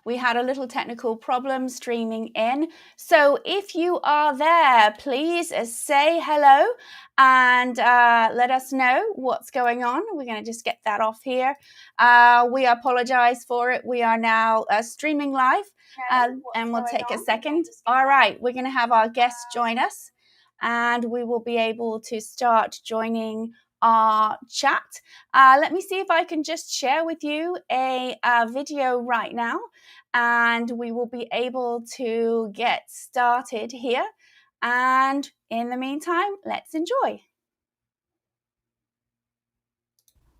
We had a little technical problem streaming in. So if you are there, please say hello and let us know what's going on. We're going to just get that off here. We apologize for it. We are now streaming live and we'll take a second. All right, we're going to have our guests join us and we will be able to start joining our chat. Let me see if I can just share with you a video right now and we will be able to get started here. And in the meantime, let's enjoy.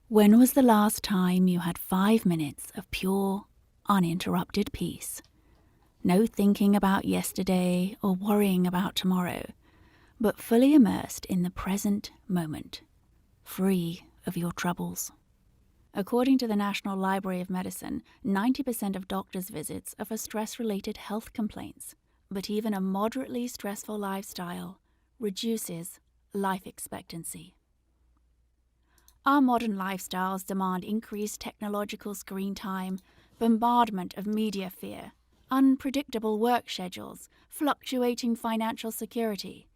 When was the last time you had 5 minutes of pure, uninterrupted peace? No thinking about yesterday or worrying about tomorrow, but fully immersed in the present moment, free of your troubles. According to the National Library of Medicine, 90% of doctors' visits are for stress-related health complaints, but even a moderately stressful lifestyle reduces life expectancy. Our modern lifestyles demand increased technological screen time, bombardment of media fear, unpredictable work schedules, fluctuating financial security,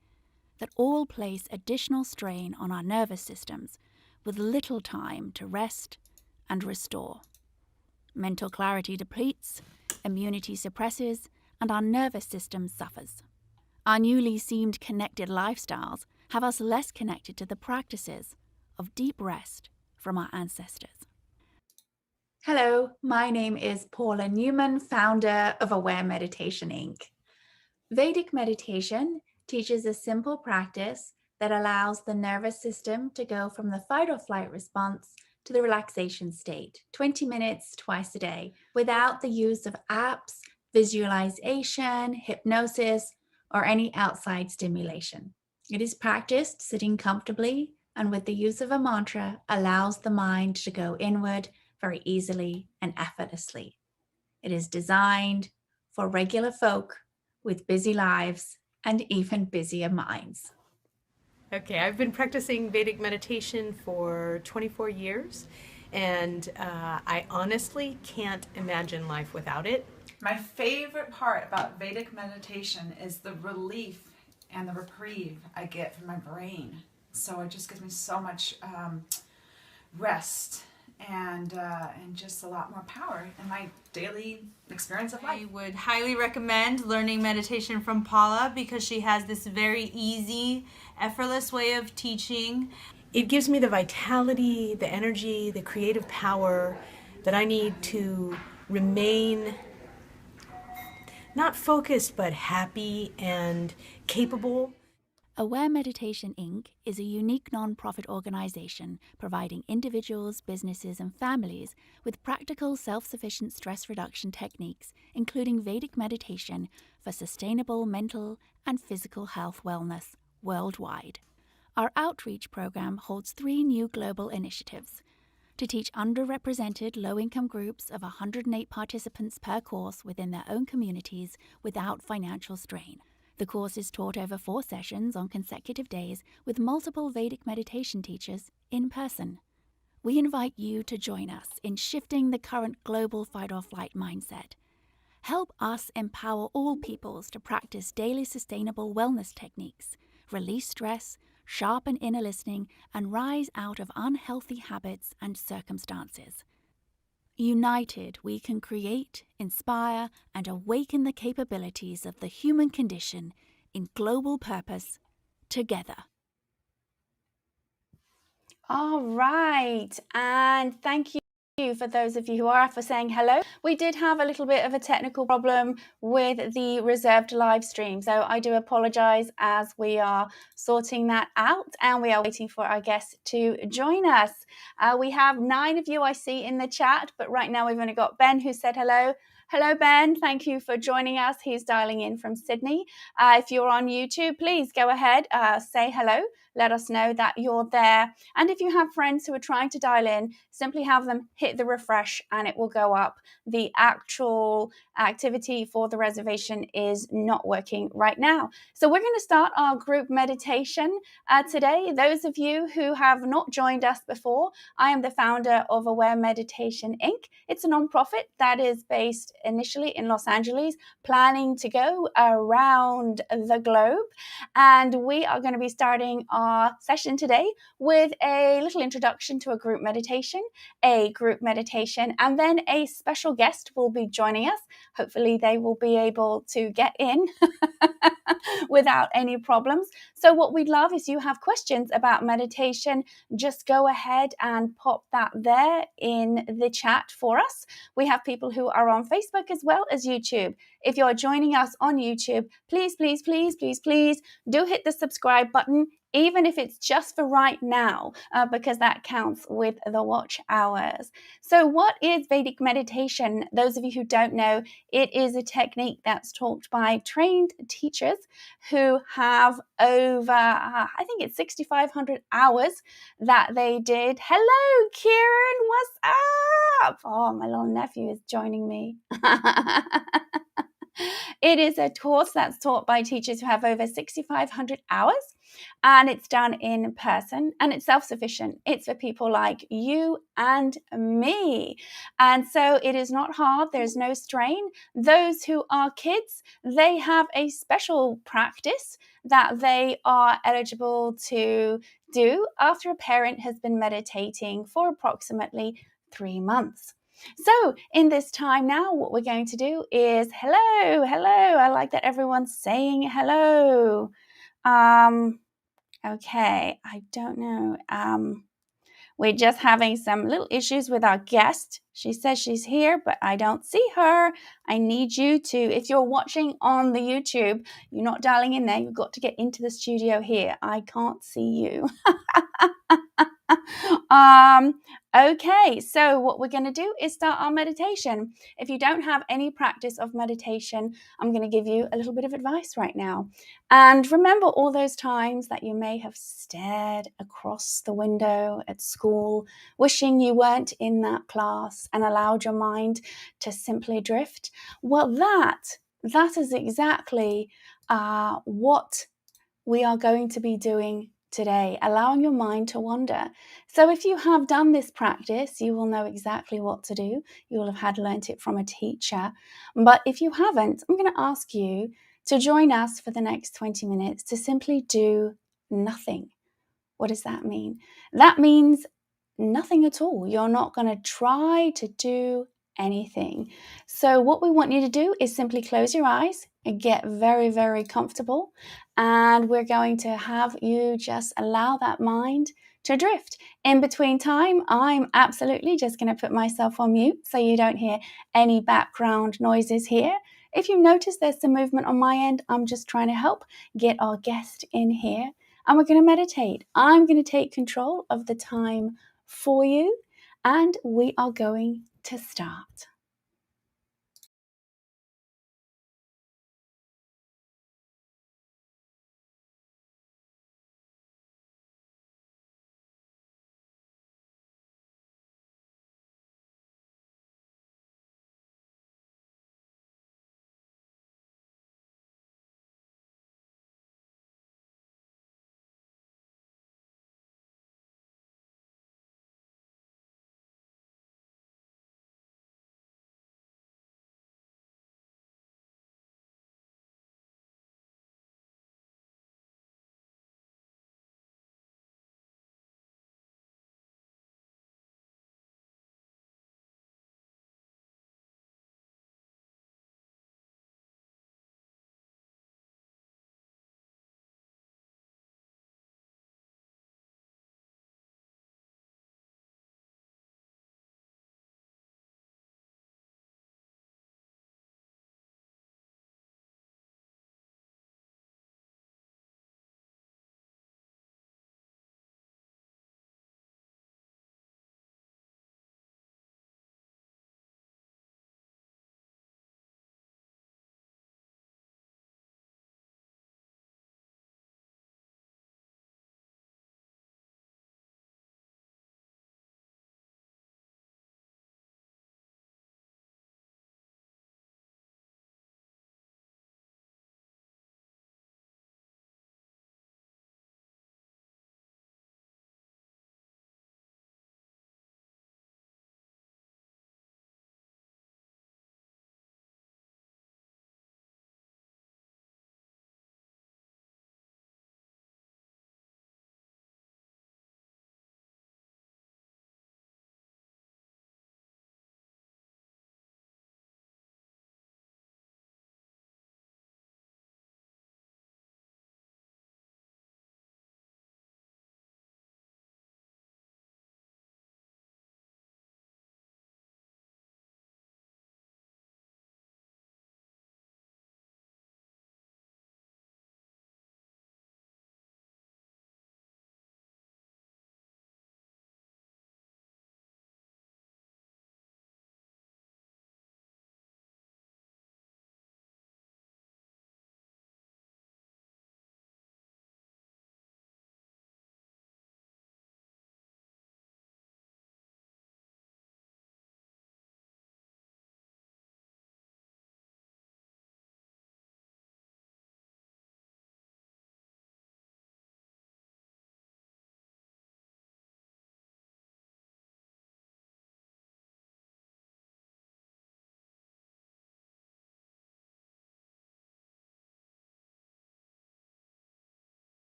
that all place additional strain on our nervous systems with little time to rest and restore. Mental clarity depletes, immunity suppresses, and our nervous system suffers. Our newly seemed connected lifestyles have us less connected to the practices of deep rest from our ancestors. Hello, my name is Paula Newman, founder of Aware Meditation Inc. Vedic meditation teaches a simple practice that allows the nervous system to go from the fight or flight response to the relaxation state, 20 minutes twice a day, without the use of apps, visualization, hypnosis, or any outside stimulation. It is practiced sitting comfortably and with the use of a mantra allows the mind to go inward very easily and effortlessly. It is designed for regular folk with busy lives and even busier minds. Okay, I've been practicing Vedic meditation for 24 years, and I honestly can't imagine life without it. My favorite part about Vedic meditation is the relief and the reprieve I get from my brain. So it just gives me so much rest and just a lot more power in my daily experience of life. I would highly recommend learning meditation from Paula because she has this very easy, effortless way of teaching. It gives me the vitality, the energy, the creative power that I need to remain not focused, but happy and capable. Aware Meditation Inc. is a unique non-profit organization providing individuals, businesses, and families with practical self-sufficient stress reduction techniques, including Vedic meditation for sustainable mental and physical health wellness worldwide. Our outreach program holds 3 new global initiatives to teach underrepresented low-income groups of 108 participants per course within their own communities without financial strain. The course is taught over 4 sessions on consecutive days with multiple Vedic meditation teachers in person. We invite you to join us in shifting the current global fight-or-flight mindset. Help us empower all peoples to practice daily sustainable wellness techniques, release stress, sharpen inner listening, and rise out of unhealthy habits and circumstances. United, we can create, inspire, and awaken the capabilities of the human condition in global purpose together. All right, and thank you for those of you who are for saying hello. We did have a little bit of a technical problem with the reserved live stream, so I do apologize as we are sorting that out and we are waiting for our guests to join us. We have 9 of you I see in the chat, but right now we've only got Ben who said hello. Hello, Ben. Thank you for joining us. He's dialing in from Sydney. If you're on YouTube, please go ahead, say hello. Let us know that you're there. And if you have friends who are trying to dial in, simply have them hit hit the refresh and it will go up. The actual activity for the reservation is not working right now. So we're going to start our group meditation today. Those of you who have not joined us before, I am the founder of Aware Meditation Inc. It's a nonprofit that is based initially in Los Angeles, planning to go around the globe. And we are going to be starting our session today with a little introduction to a group meditation, and then a special guest will be joining us. Hopefully they will be able to get in without any problems. So what we'd love is you have questions about meditation, just go ahead and pop that there in the chat for us. We have people who are on Facebook as well as YouTube. If you're joining us on YouTube, please, please, please, please, please do hit the subscribe button, even if it's just for right now, because that counts with the watch hours. So what is Vedic meditation? Those of you who don't know, it is a technique that's taught by trained teachers who have over, I think it's 6,500 hours that they did. Hello, Kieran, what's up? Oh, my little nephew is joining me. It is a course that's taught by teachers who have over 6,500 hours, and it's done in person, and it's self-sufficient. It's for people like you and me. And so it is not hard. There's no strain. Those who are kids, they have a special practice that they are eligible to do after a parent has been meditating for approximately 3 months. So in this time now, what we're going to do is hello. I like that everyone's saying hello. Okay, I don't know. We're just having some little issues with our guest. She says she's here, but I don't see her. I need you to, if you're watching on the YouTube, you're not dialing in there. You've got to get into the studio here. I can't see you. Okay, so what we're going to do is start our meditation. If you don't have any practice of meditation, I'm going to give you a little bit of advice right now. And remember all those times that you may have stared across the window at school, wishing you weren't in that class and allowed your mind to simply drift? Well, that is exactly what we are going to be doing today, allowing your mind to wander. So if you have done this practice, you will know exactly what to do. You will have learnt it from a teacher. But if you haven't, I'm going to ask you to join us for the next 20 minutes to simply do nothing. What does that mean? That means nothing at all. You're not going to try to do anything. So what we want you to do is simply close your eyes and get very, very comfortable. And we're going to have you just allow that mind to drift. In between time, I'm absolutely just going to put myself on mute so you don't hear any background noises here. If you notice there's some movement on my end, I'm just trying to help get our guest in here. And we're going to meditate. I'm going to take control of the time for you, and we are going to start.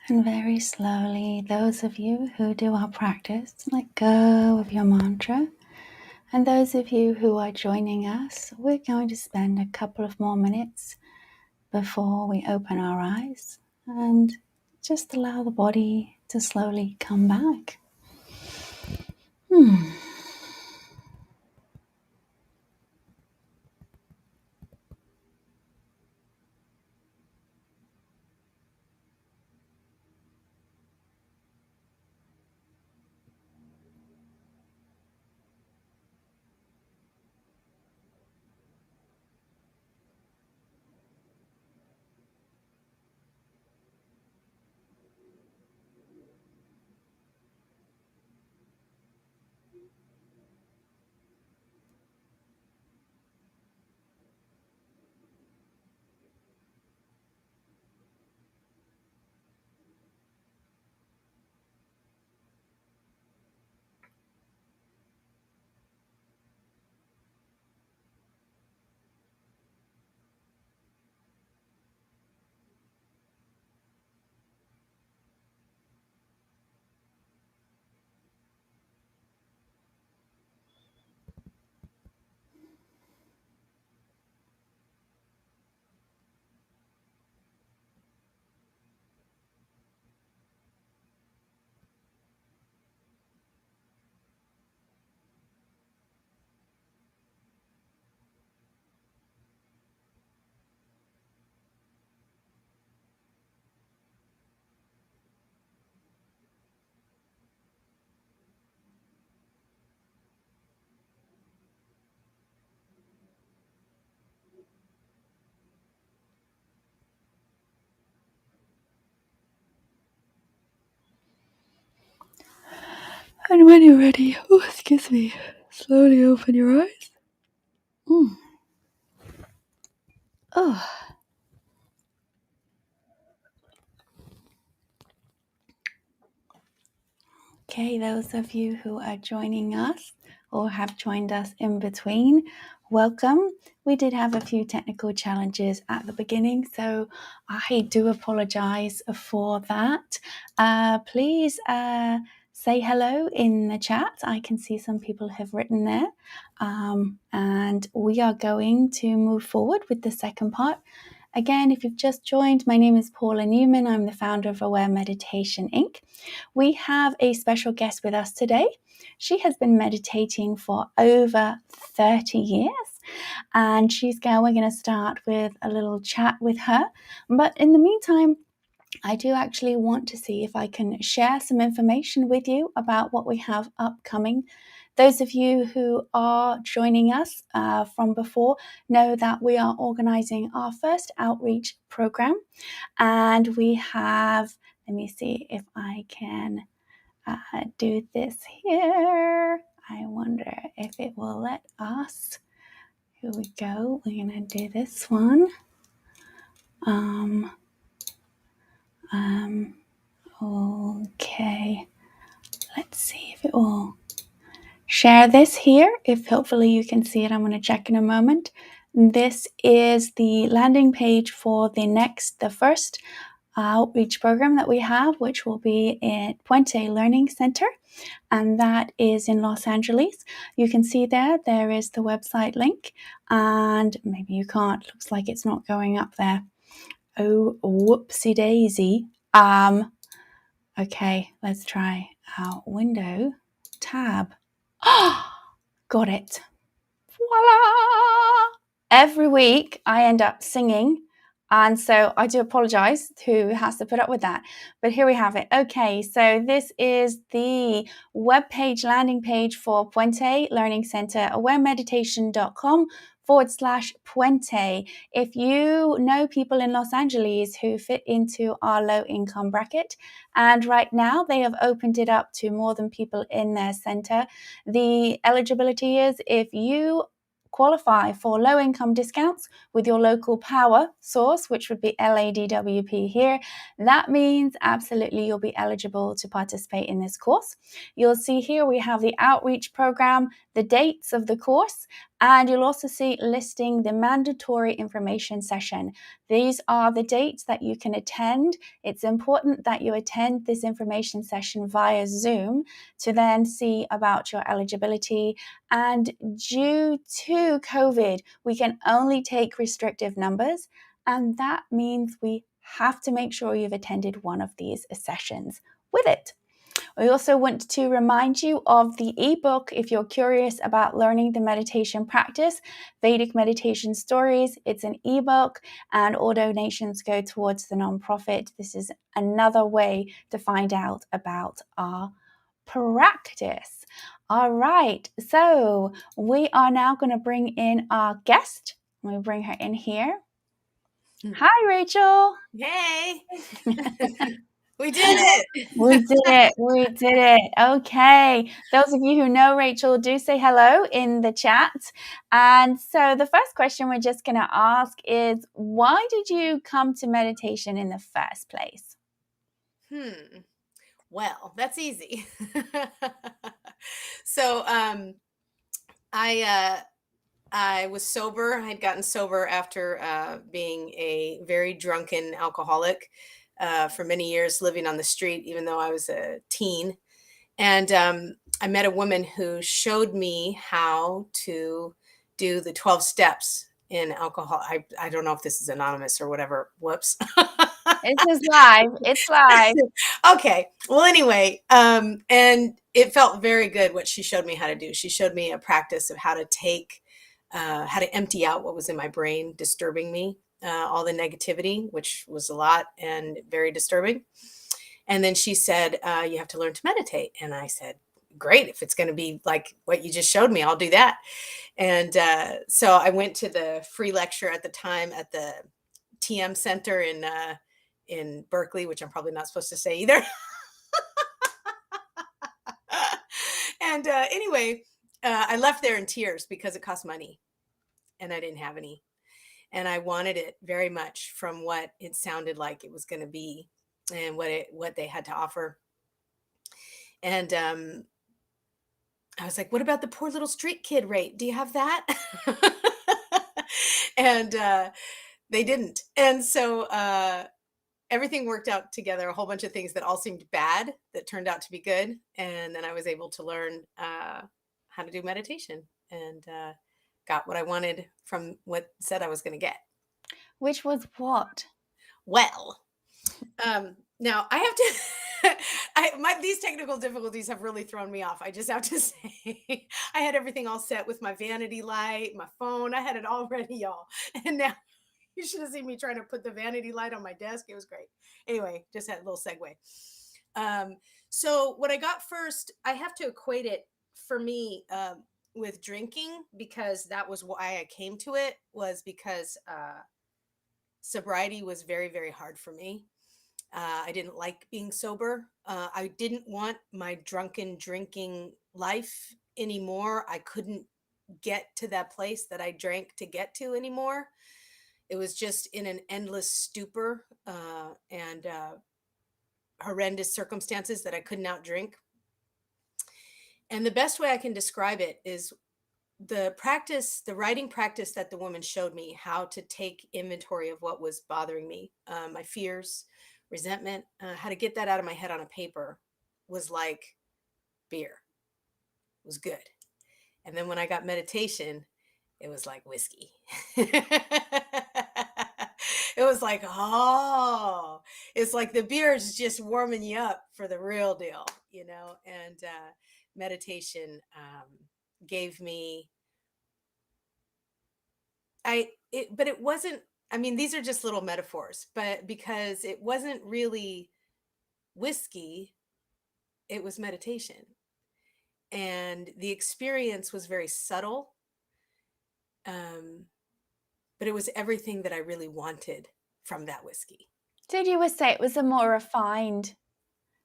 And very slowly, those of you who do our practice, let go of your mantra. And those of you who are joining us, we're going to spend a couple of more minutes before we open our eyes and just allow the body to slowly come back. And when you're ready, slowly open your eyes. Okay, those of you who are joining us or have joined us in between, welcome. We did have a few technical challenges at the beginning, so I do apologize for that. Please say hello in the chat. I can see some people have written there. And we are going to move forward with the second part. Again, if you've just joined, my name is Paula Newman. I'm the founder of Aware Meditation, Inc. We have a special guest with us today. She has been meditating for over 30 years, and we're going to start with a little chat with her. But in the meantime, I do actually want to see if I can share some information with you about what we have upcoming. Those of you who are joining us from before know that we are organizing our first outreach program, and we have, let me see if I can do this here. I wonder if it will let us. Here we go. We're going to do this one. Okay. Let's see if it will share this here. If hopefully you can see it, I'm going to check in a moment. This is the landing page for the first outreach program that we have, which will be at Puente Learning Center, and that is in Los Angeles. You can see there is the website link, and maybe you can't. Looks like it's not going up there. Oh, whoopsie daisy. Okay, let's try our window tab. Got it. Voila! Every week I end up singing, and so I do apologize to who has to put up with that. But here we have it. Okay, so this is the webpage landing page for Puente Learning Center, awaremeditation.com/Puente. If you know people in Los Angeles who fit into our low income bracket, and right now they have opened it up to more than people in their center, the eligibility is if you qualify for low income discounts with your local power source, which would be LADWP here. That means absolutely you'll be eligible to participate in this course. You'll see here we have the outreach program, the dates of the course, And you'll also see listing the mandatory information session. These are the dates that you can attend. It's important that you attend this information session via Zoom to then see about your eligibility. And due to COVID, we can only take restrictive numbers, and that means we have to make sure you've attended one of these sessions with it. We also want to remind you of the ebook if you're curious about learning the meditation practice, Vedic Meditation Stories. It's an ebook and all donations go towards the nonprofit. This is another way to find out about our practice. All right, so we are now going to bring in our guest. Let me bring her in here. Hi, Rachel. Hey. We did it. We did it. We did it. Okay. Those of you who know Rachel, do say hello in the chat. And so the first question we're just going to ask is, why did you come to meditation in the first place? Well, that's easy. So I was sober. I had gotten sober after being a very drunken alcoholic for many years, living on the street, even though I was a teen. And I met a woman who showed me how to do the 12 steps in alcohol. I don't know if this is anonymous or whatever. Whoops. This is live. It's live. Okay. Well, anyway, and it felt very good what she showed me how to do. She showed me a practice of how to empty out what was in my brain, disturbing me, all the negativity, which was a lot and very disturbing. And then she said, you have to learn to meditate. And I said, great. If it's going to be like what you just showed me, I'll do that. And so I went to the free lecture at the time at the TM Center in Berkeley, which I'm probably not supposed to say either. And anyway, I left there in tears because it cost money and I didn't have any. And I wanted it very much from what it sounded like it was going to be and what they had to offer. And I was like, what about the poor little street kid rate? Do you have that? And they didn't. And so everything worked out together, a whole bunch of things that all seemed bad that turned out to be good. And then I was able to learn how to do meditation and got what I wanted from what said I was going to get. Which was what? Well, now I have to, these technical difficulties have really thrown me off. I just have to say, I had everything all set with my vanity light, my phone. I had it all ready, y'all. And now you should have seen me trying to put the vanity light on my desk. It was great. Anyway, just had a little segue. So what I got first, I have to equate it for me with drinking, because that was why I came to it, was because sobriety was very, very hard for me. I didn't like being sober. I didn't want my drunken drinking life anymore. I couldn't get to that place that I drank to get to anymore. It was just in an endless stupor and horrendous circumstances that I couldn't outdrink. And the best way I can describe it is the writing practice that the woman showed me, how to take inventory of what was bothering me, my fears, resentment, how to get that out of my head on a paper, was like beer. It was good. And then when I got meditation, it was like whiskey. It was like, oh, it's like the beer is just warming you up for the real deal, you know? And meditation gave me, but it wasn't, I mean, these are just little metaphors, but because it wasn't really whiskey, it was meditation. And the experience was very subtle. But it was everything that I really wanted from that whiskey. So you would say it was a more refined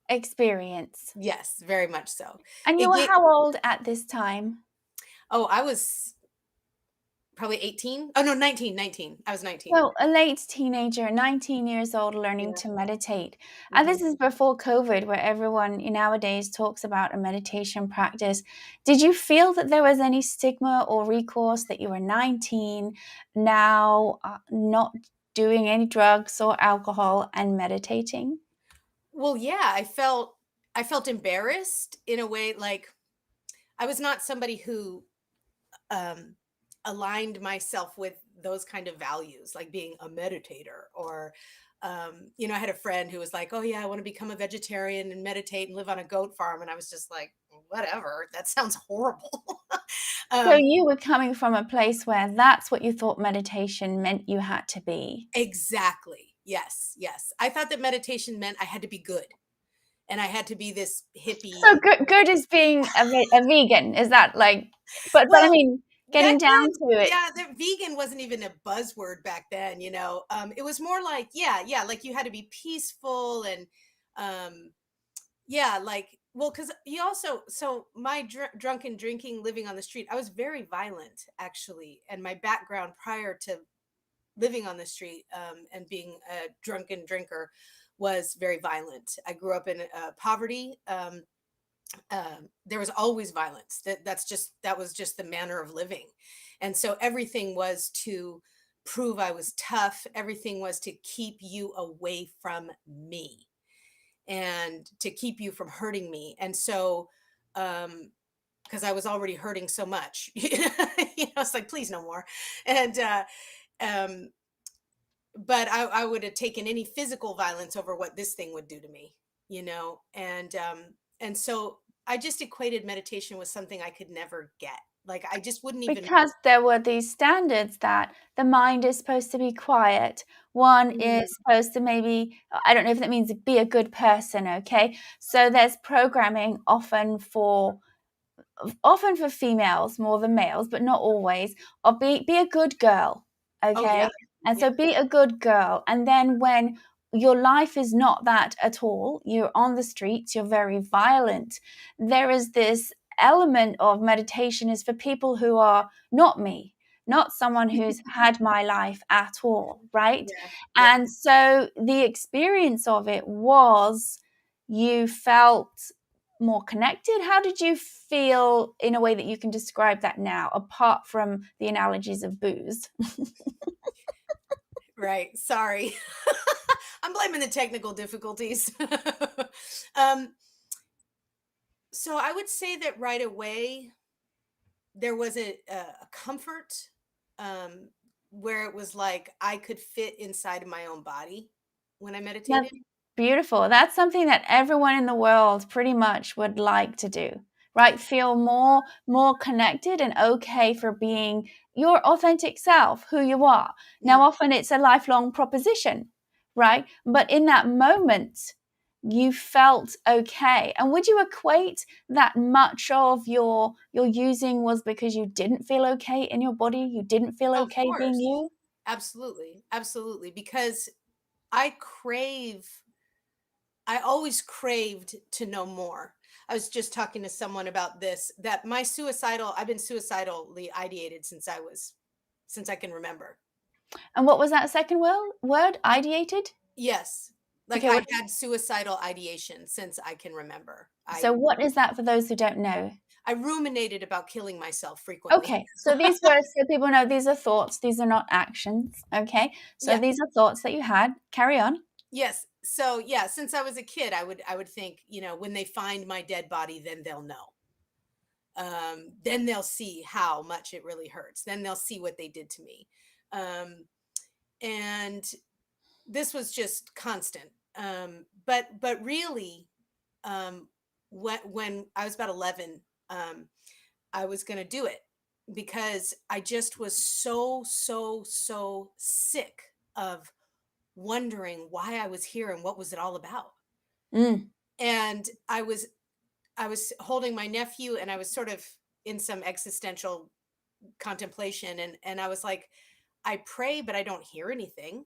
experience? Yes, very much so. And you were how old at this time? Oh, I was probably 18. Oh no, 19. I was 19. So a late teenager, 19 years old, learning Yeah. to meditate. And this is before COVID, where everyone nowadays talks about a meditation practice. Did you feel that there was any stigma or recourse that you were 19, now not doing any drugs or alcohol and meditating? Well, yeah, I felt embarrassed in a way, like I was not somebody who um aligned myself with those kind of values, like being a meditator or I had a friend who was like, oh yeah, I want to become a vegetarian and meditate and live on a goat farm, and I was just like, whatever, that sounds horrible. So um you were coming from a place where that's what you thought meditation meant you had to be. exactly, yes, I thought that meditation meant I had to be good and I had to be this So hippie good is being a vegan. Is that like, but I well, mean, getting back down then, to it. yeah, the vegan wasn't even a buzzword back then, it was more like, yeah, like you had to be peaceful and um yeah, like, well, because you also, so my drunken drinking, living on the street, I was very violent actually, and my background prior to living on the street and being a drunken drinker was very violent. I grew up in poverty. There was always violence. That was just the manner of living, and so everything was to prove I was tough. Everything was to keep you away from me and to keep you from hurting me. And so, because I was already hurting so much, it's like, please no more. And um, but I would have taken any physical violence over what this thing would do to me, and so I just equated meditation with something I could never get. Like I just wouldn't even. Because there were these standards that the mind is supposed to be quiet. One Mhm. is supposed to maybe, I don't know if that means be a good person, okay? So there's programming often for females more than males, but not always, or be a good girl, Oh okay? yeah, And yeah, so be a good girl. And then when your life is not that at all, you're on the streets, you're very violent, there is this element of meditation is for people who are not me, not someone who's had my life at all, right? yeah, yeah. And so the experience of it was you felt more connected? How did you feel in a way that you can describe that now, apart from the analogies of booze? Right. Sorry. I'm blaming the technical difficulties. um, so I would say that right away there was a comfort um, where it was like I could fit inside of my own body when I meditated. That's beautiful. That's something that everyone in the world pretty much would like to do, right? Feel more connected and okay for being your authentic self, who you are. Now, Mm. often it's a lifelong proposition, right? But in that moment, you felt okay. And would you equate that much of your using was because you didn't feel okay in your body? You didn't feel Of okay being course. you? Absolutely. Absolutely. Because I crave, I always craved to know more. I was just talking to someone about this, that I've been suicidally ideated since I can remember. And what was that second word? Ideated? Yes. Like Okay, I what had suicidal ideation since I can remember. so what is that for those who don't know? I ruminated about killing myself frequently. Okay, so these were, so people know these are thoughts, these are not actions, okay? So Yeah. these are thoughts that you had. Carry on. Yes. So yeah, since I was a kid, I would think, when they find my dead body, then they'll know. Then they'll see how much it really hurts. Then they'll see what they did to me. Um, and this was just constant. But really, um, when I was about 11, I was going to do it because I just was so sick of wondering why I was here and what was it all about. Mm. And I was holding my nephew, and I was sort of in some existential contemplation, and I was like, I pray but I don't hear anything.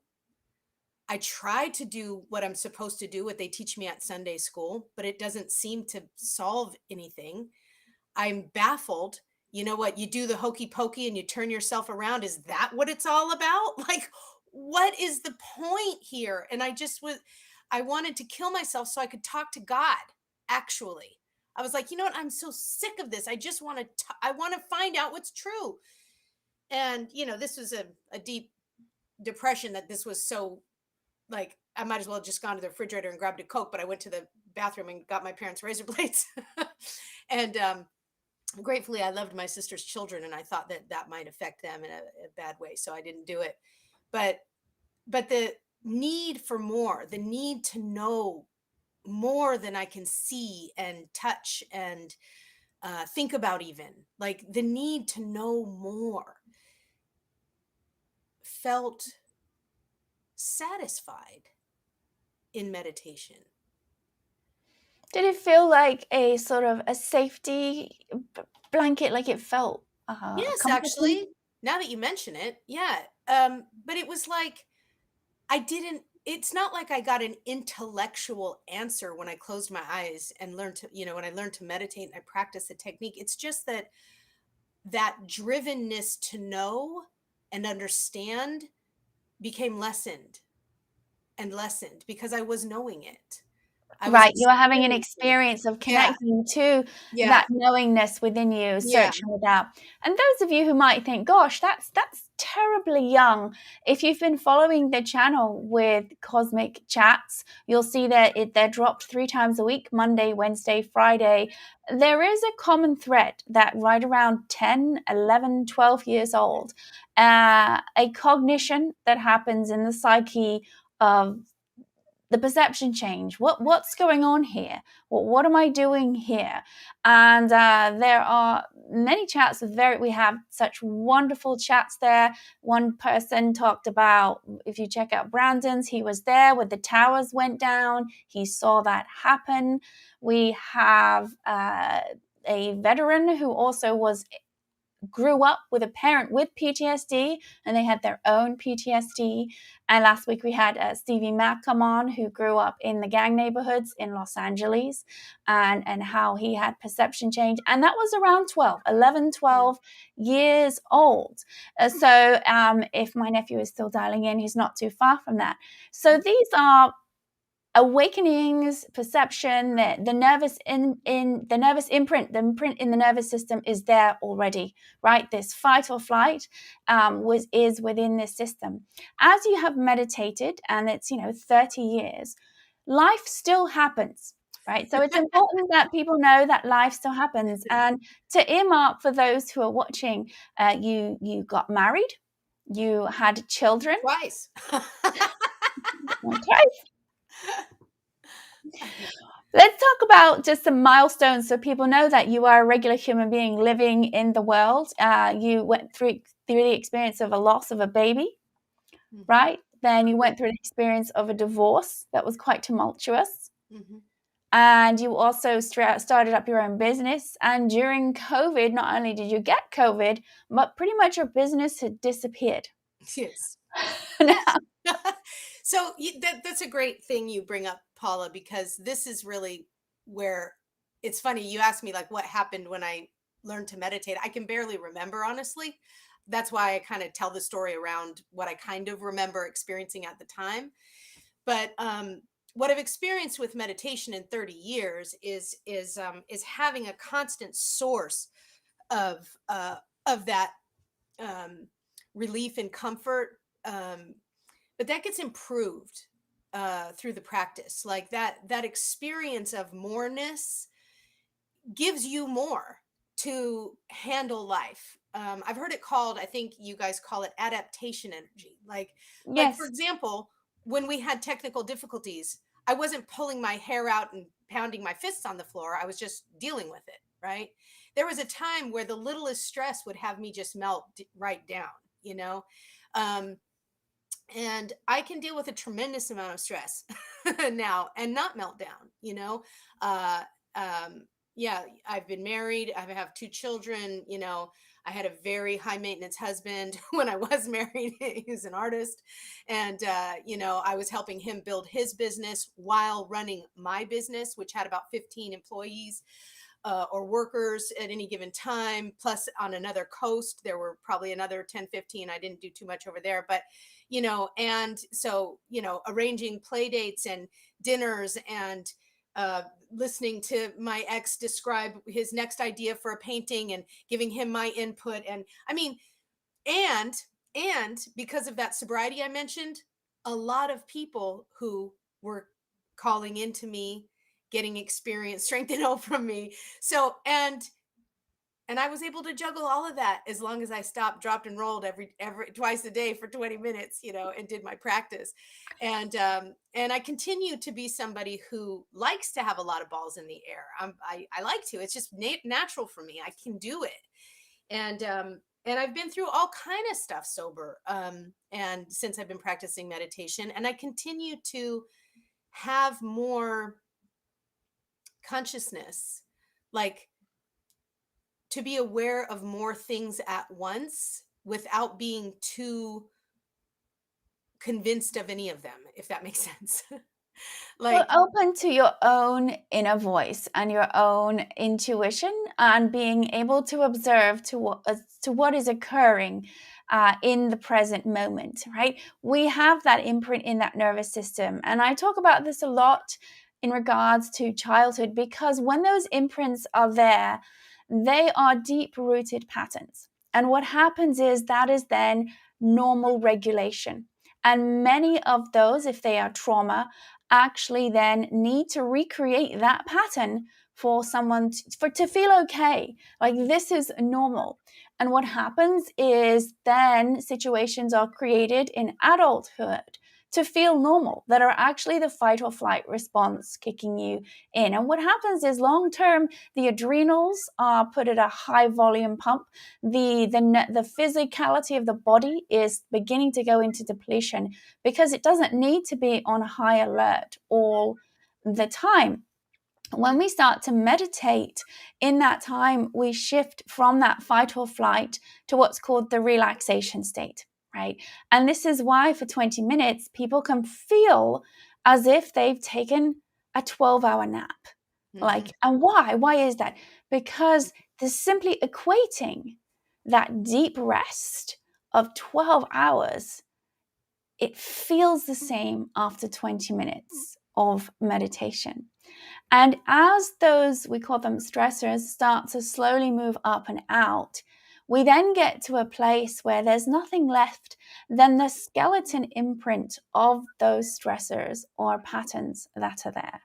I try to do what I'm supposed to do, what they teach me at Sunday school, but it doesn't seem to solve anything. I'm baffled. you know what, you do the hokey pokey and you turn yourself around. Is that what it's all about? Like, what is the point here? And I wanted to kill myself so I could talk to God. Actually, I was like, you know what? I'm so sick of this. I just want to, I want to find out what's true. And, this was a deep depression that this was so, like, I might as well have just gone to the refrigerator and grabbed a Coke, but I went to the bathroom and got my parents' razor blades. And gratefully, I loved my sister's children, and I thought that might affect them in a bad way, so I didn't do it. But the need for more, the need to know more than I can see and touch and think about, even like the need to know more, felt satisfied in meditation. Did it feel like a sort of a safety blanket, like it felt Yes, comforting? actually, now that you mention it, yeah. But it was like it's not like I got an intellectual answer when I closed my eyes and learned to, when I learned to meditate and I practiced the technique. It's just that drivenness to know and understand became lessened and lessened because I was knowing it. Right, you are having an experiencing it. experience of Yeah. connecting to Yeah. that knowingness within you, searching it out. And those of you who might think, gosh, that's terribly young. If you've been following the channel with Cosmic Chats, you'll see that they're dropped 3 times a week, Monday, Wednesday, Friday. There is a common thread that right around 10, 11, 12 years old, a cognition that happens in the psyche of the perception change. What's going on here? What am I doing here? And there are many chats we have such wonderful chats there. One person talked about, if you check out Brandon's, he was there when the towers went down. He saw that happen. We have a veteran who also grew up with a parent with PTSD, and they had their own PTSD. And last week we had Stevie Mack come on, who grew up in the gang neighborhoods in Los Angeles, and how he had perception change. And that was around 12 years old. So if my nephew is still dialing in, he's not too far from that. So these are awakenings, perception, the nervous the nervous imprint, the imprint in the nervous system is there already, right? This fight or flight is within this system. As you have meditated, and it's 30 years, life still happens, right? So it's important that people know that life still happens. And to earmark for those who are watching, you got married, you had children Twice. Let's talk about just some milestones so people know that you are a regular human being living in the world. You went through the experience of a loss of a baby, right? Then you went through the experience of a divorce that was quite tumultuous. Mm-hmm. And you also started up your own business. And during COVID, not only did you get COVID, but pretty much your business had disappeared. Yes. So that's a great thing you bring up, Paula, because this is really where it's funny. You asked me, like, what happened when I learned to meditate. I can barely remember, honestly. That's why I kind of tell the story around what I kind of remember experiencing at the time. But what I've experienced with meditation in 30 years is having a constant source of that relief and comfort. But that gets improved through the practice. Like that experience of moreness gives you more to handle life. I've heard it called, I think you guys call it adaptation energy. Like for example, when we had technical difficulties, I wasn't pulling my hair out and pounding my fists on the floor. I was just dealing with it, right? There was a time where the littlest stress would have me just melt right down, and I can deal with a tremendous amount of stress now and not melt down, yeah, I've been married. I have 2 children. I had a very high maintenance husband when I was married. He's an artist. And, I was helping him build his business while running my business, which had about 15 employees. or workers at any given time. Plus on another coast, there were probably another 10, 15. I didn't do too much over there, but, and so, arranging play dates and dinners and listening to my ex describe his next idea for a painting and giving him my input. And I mean, and because of that sobriety I mentioned, a lot of people who were calling into me, getting experience, strength and hope from me. So, and I was able to juggle all of that as long as I stopped, dropped and rolled every twice a day for 20 minutes, and did my practice. And I continue to be somebody who likes to have a lot of balls in the air. I like to. It's just natural for me. I can do it. And I've been through all kind of stuff sober. And since I've been practicing meditation, and I continue to have more consciousness, like to be aware of more things at once without being too convinced of any of them, if that makes sense. Well, open to your own inner voice and your own intuition, and being able to observe to what is occurring in the present moment, right? We have that imprint in that nervous system. And I talk about this a lot in regards to childhood, because when those imprints are there, they are deep-rooted patterns. And what happens is that is then normal regulation. And many of those, if they are trauma, actually then need to recreate that pattern for someone to feel okay. Like this is normal. And what happens is then situations are created in adulthood to feel normal, that are actually the fight or flight response kicking you in. And what happens is long term, the adrenals are put at a high volume pump. The physicality of the body is beginning to go into depletion because it doesn't need to be on high alert all the time. When we start to meditate, in that time, we shift from that fight or flight to what's called the relaxation state, right? And this is why for 20 minutes, people can feel as if they've taken a 12-hour nap. And why? Why is that? Because they're simply equating that deep rest of 12 hours. It feels the same after 20 minutes of meditation. And as those, we call them stressors, start to slowly move up and out, we then get to a place where there's nothing left than the skeleton imprint of those stressors or patterns that are there.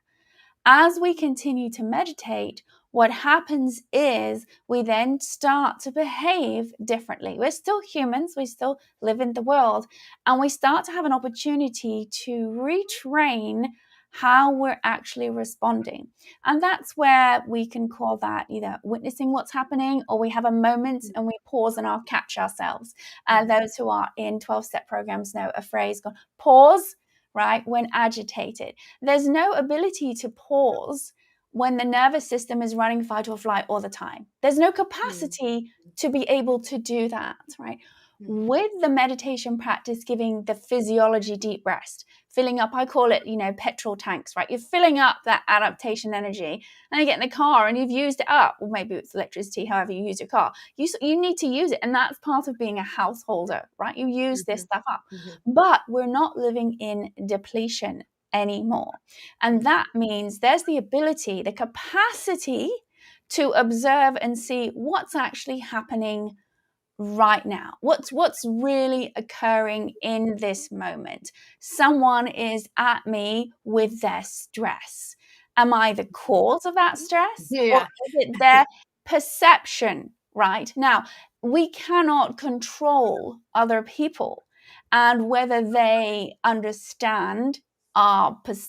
As we continue to meditate, what happens is we then start to behave differently. We're still humans, we still live in the world, and we start to have an opportunity to retrain how we're actually responding. And that's where we can call that either witnessing what's happening, or we have a moment and we pause and I'll catch ourselves. And those who are in 12-step programs know a phrase called pause, right? When agitated. There's no ability to pause when the nervous system is running fight or flight all the time. There's no capacity to be able to do that, right? With the meditation practice, giving the physiology deep rest, filling up, I call it, petrol tanks, right? You're filling up that adaptation energy, and you get in the car and you've used it up, or maybe it's electricity, however you use your car. You need to use it, and that's part of being a householder, right? You use this stuff up. But we're not living in depletion anymore. And that means there's the ability, the capacity to observe and see what's actually happening right now. What's really occurring in this moment? Someone is at me with their stress. Am I the cause of that stress? Yeah. Or is it their perception, right? Now, we cannot control other people and whether they understand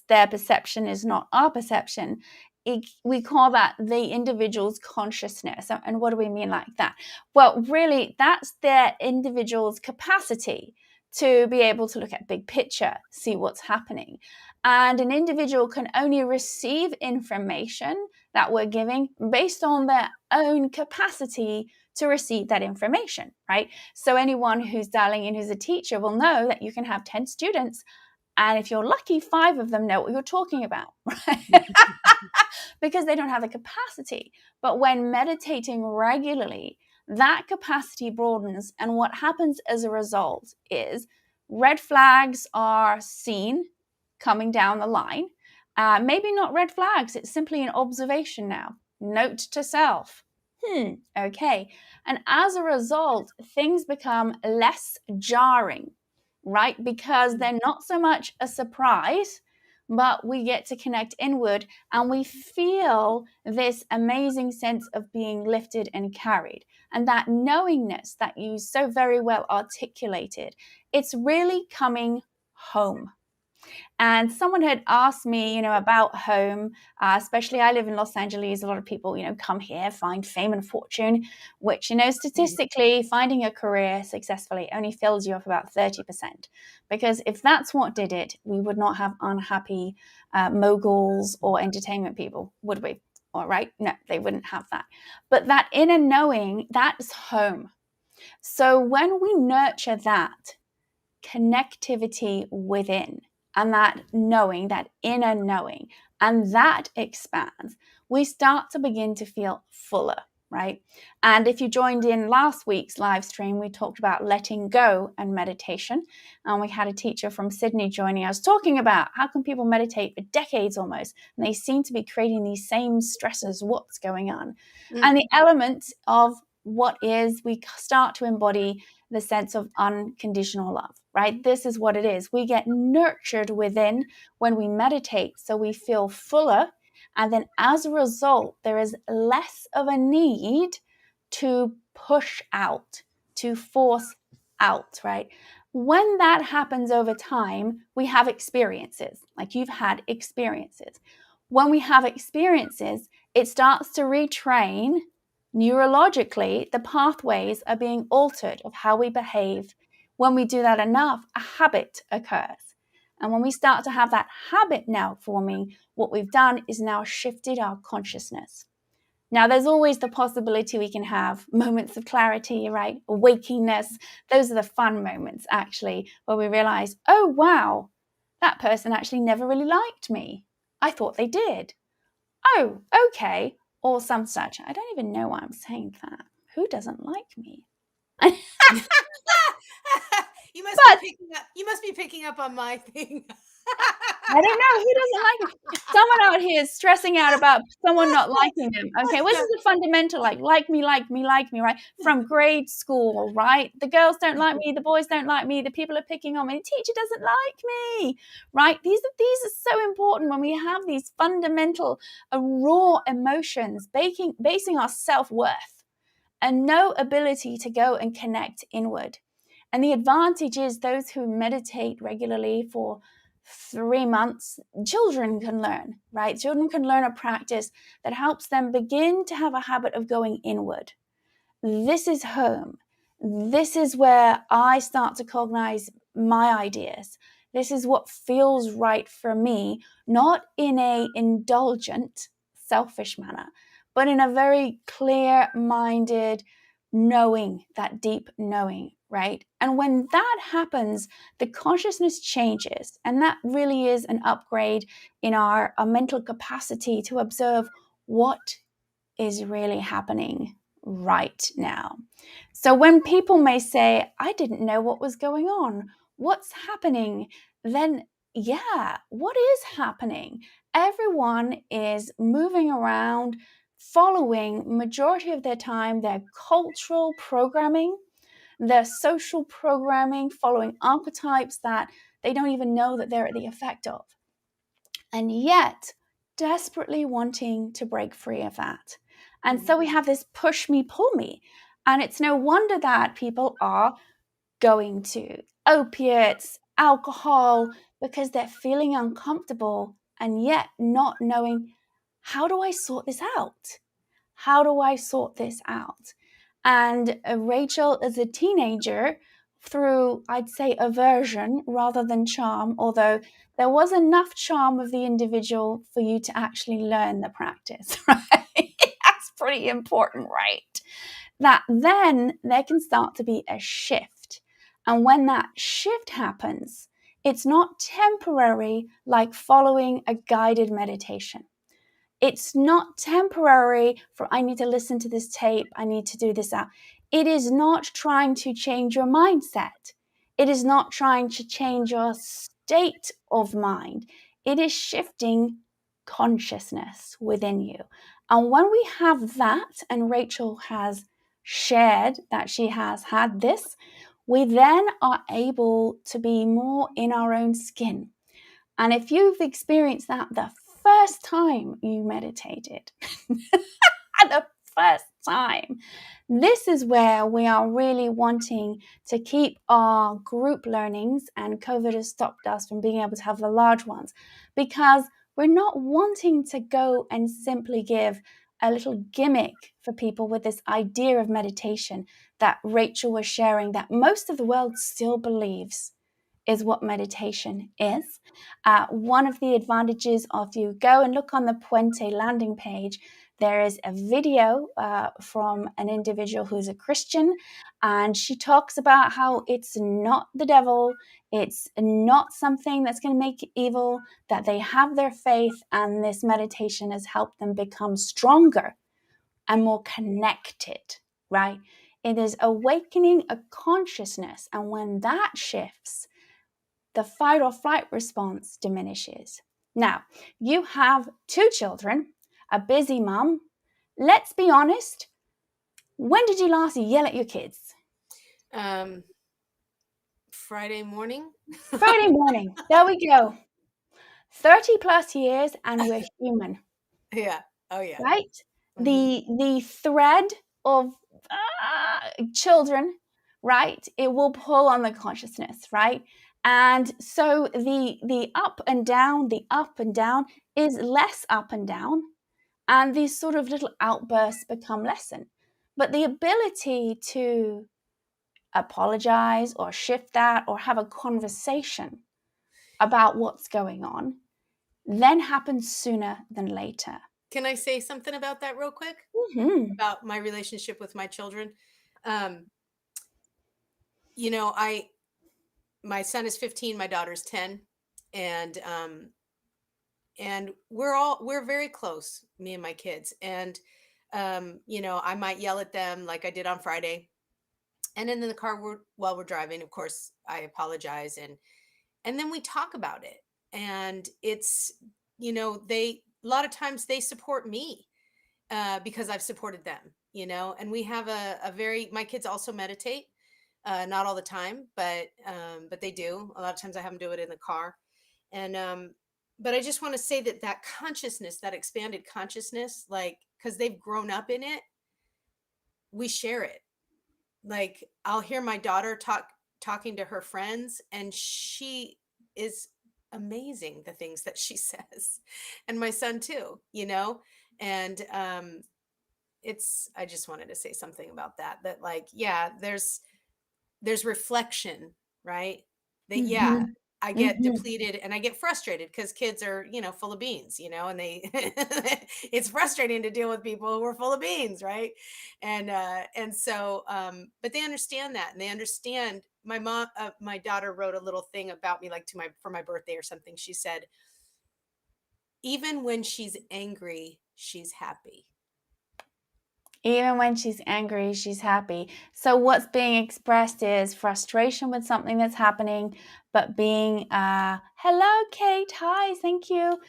their perception is not our perception. We call that the individual's consciousness. And what do we mean like that? Well, really, that's their individual's capacity to be able to look at big picture, see what's happening. And an individual can only receive information that we're giving based on their own capacity to receive that information, right? So anyone who's dialing in who's a teacher will know that you can have 10 students And if you're lucky, 5 of them know what you're talking about, right? Because they don't have the capacity. But when meditating regularly, that capacity broadens. And what happens as a result is red flags are seen coming down the line. Maybe not red flags. It's simply an observation now. Note to self. Okay. And as a result, things become less jarring, right? Because they're not so much a surprise, but we get to connect inward and we feel this amazing sense of being lifted and carried. And that knowingness that you so very well articulated, it's really coming home. And someone had asked me, about home, especially I live in Los Angeles. A lot of people, come here, find fame and fortune, which, statistically, finding a career successfully only fills you up about 30%. Because if that's what did it, we would not have unhappy moguls or entertainment people, would we? All right? No, they wouldn't have that. But that inner knowing, that's home. So when we nurture that connectivity within, and that knowing, that inner knowing, and that expands, we start to begin to feel fuller, right? And if you joined in last week's live stream, we talked about letting go and meditation. And we had a teacher from Sydney joining us talking about how can people meditate for decades almost, and they seem to be creating these same stresses. What's going on? And the element of what is, we start to embody the sense of unconditional love, right? This is what it is. We get nurtured within when we meditate, so we feel fuller. And then as a result, there is less of a need to push out, to force out, right? When that happens over time, we have experiences, like you've had experiences. When we have experiences, it starts to retrain. Neurologically, the pathways are being altered of how we behave. When we do that enough, a habit occurs. And when we start to have that habit now forming, what we've done is now shifted our consciousness. Now, there's always the possibility we can have moments of clarity, right? Awakeness. Those are the fun moments, actually, where we realize, oh, wow, that person actually never really liked me. I thought they did. Oh, okay. Or some such. I don't even know why I'm saying that. Who doesn't like me? You must be picking up on my thing. I don't know. Who doesn't like it? Someone out here is stressing out about someone not liking them. Okay, well, this is a fundamental, like me, right? From grade school, right? The girls don't like me, the boys don't like me, the people are picking on me, the teacher doesn't like me, right? These are so important when we have these fundamental, raw emotions, basing our self-worth and no ability to go and connect inward. And the advantage is those who meditate regularly for 3 months, children can learn, right? Children can learn a practice that helps them begin to have a habit of going inward. This is home. This is where I start to cognize my ideas. This is what feels right for me, not in a indulgent, selfish manner, but in a very clear-minded knowing, that deep knowing, right? And when that happens, the consciousness changes. And that really is an upgrade in our mental capacity to observe what is really happening right now. So when people may say, I didn't know what was going on, what's happening? Then, yeah, what is happening? Everyone is moving around, following majority of their time their cultural programming, their social programming, following archetypes that they don't even know that they're at the effect of. And yet, desperately wanting to break free of that. And so we have this push me, pull me. And it's no wonder that people are going to opiates, alcohol, because they're feeling uncomfortable and yet not knowing, how do I sort this out? How do I sort this out? And Rachel, as a teenager, through, I'd say, aversion rather than charm, although there was enough charm of the individual for you to actually learn the practice, right? That's pretty important, right? That then there can start to be a shift. And when that shift happens, It's not temporary like following a guided meditation. It's not temporary for I need to listen to this tape, I need to do this out. It is not trying to change your mindset. It is not trying to change your state of mind. It is shifting consciousness within you. And when we have that, and Rachel has shared that she has had this, we then are able to be more in our own skin. And if you've experienced that the first time you meditated, at the first time, this is where we are really wanting to keep our group learnings, and COVID has stopped us from being able to have the large ones, because we're not wanting to go and simply give a little gimmick for people with this idea of meditation that Rachel was sharing, that most of the world still believes is what meditation is. One of the advantages of you go and look on the Puente landing page, there is a video from an individual who's a Christian, and she talks about how it's not the devil, it's not something that's going to make you evil, that they have their faith, and this meditation has helped them become stronger and more connected, right? It is awakening a consciousness, and when that shifts, the fight or flight response diminishes. Now, you have 2 children, a busy mum. Let's be honest. When did you last yell at your kids? Friday morning. Friday morning. There we go. 30 plus years and we're human. Yeah. Oh yeah. Right? The thread of children, right? It will pull on the consciousness, right? And so the up and down is less up and down, and these sort of little outbursts become lessened. But the ability to apologize or shift that or have a conversation about what's going on then happens sooner than later. Can I say something about that real quick? Mm-hmm. About my relationship with my children. My son is 15, my daughter's 10, and we're very close, me and my kids. And I might yell at them like I did on Friday. And then in the car while we're driving, of course, I apologize, and then we talk about it. And it's, a lot of times they support me because I've supported them, and we have my kids also meditate, not all the time, but they do. A lot of times I have them do it in the car. And, but I just want to say that consciousness, that expanded consciousness, like, cause they've grown up in it, we share it. Like I'll hear my daughter talking to her friends, and she is amazing, the things that she says, and my son too, and I just wanted to say something about that like, yeah, there's reflection, right? That, Mm-hmm. yeah, I get Mm-hmm. depleted and I get frustrated because kids are, full of beans, and they, it's frustrating to deal with people who are full of beans. Right. And so, but they understand that, and they understand my daughter wrote a little thing about me, like for my birthday or something. She said, even when she's angry, she's happy. Even when she's angry, she's happy. So what's being expressed is frustration with something that's happening, but being, hello, Kate. Hi, thank you.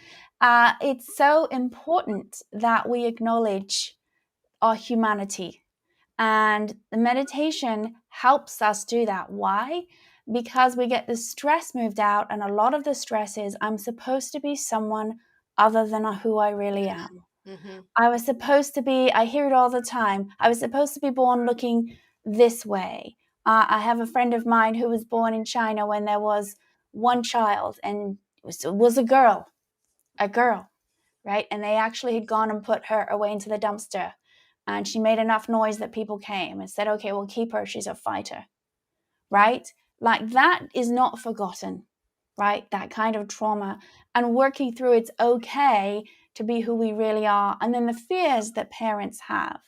It's so important that we acknowledge our humanity. And the meditation helps us do that. Why? Because we get the stress moved out. And a lot of the stress is, I'm supposed to be someone other than who I really am. Mm-hmm. I hear it all the time. I was supposed to be born looking this way. I have a friend of mine who was born in China when there was one child, and it was a girl, right? And they actually had gone and put her away into the dumpster. And she made enough noise that people came and said, okay, we'll keep her. She's a fighter, right? Like that is not forgotten, right? That kind of trauma, and working through it's okay to be who we really are, and then the fears that parents have.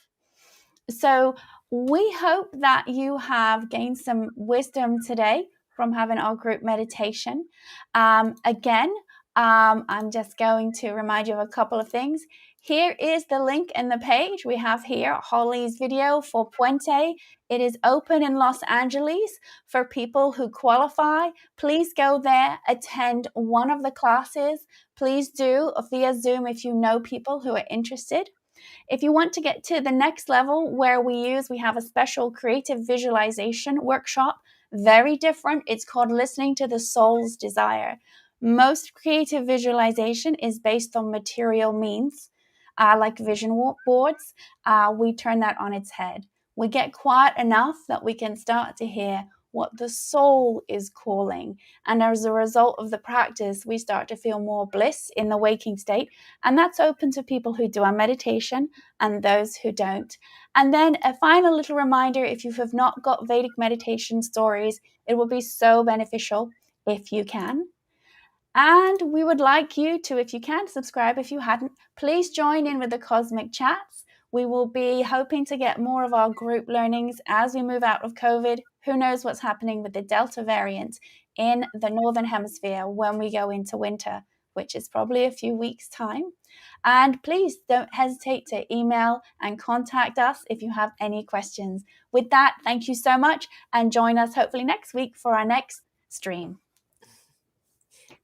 So we hope that you have gained some wisdom today from having our group meditation. Again, I'm just going to remind you of a couple of things. Here is the link in the page. We have here Holly's video for Puente. It is open in Los Angeles for people who qualify. Please go there, attend one of the classes. Please do via Zoom if you know people who are interested. If you want to get to the next level where we have a special creative visualization workshop, very different. It's called Listening to the Soul's Desire. Most creative visualization is based on material means, like vision boards. We turn that on its head. We get quiet enough that we can start to hear what the soul is calling. And as a result of the practice, we start to feel more bliss in the waking state. And that's open to people who do our meditation and those who don't. And then a final little reminder, if you have not got Vedic meditation stories, it will be so beneficial if you can. And we would like you to, if you can, subscribe if you hadn't. Please join in with the Cosmic Chats. We will be hoping to get more of our group learnings as we move out of COVID. Who knows what's happening with the Delta variant in the Northern Hemisphere when we go into winter, which is probably a few weeks' time. And please don't hesitate to email and contact us if you have any questions. With that, thank you so much and join us hopefully next week for our next stream.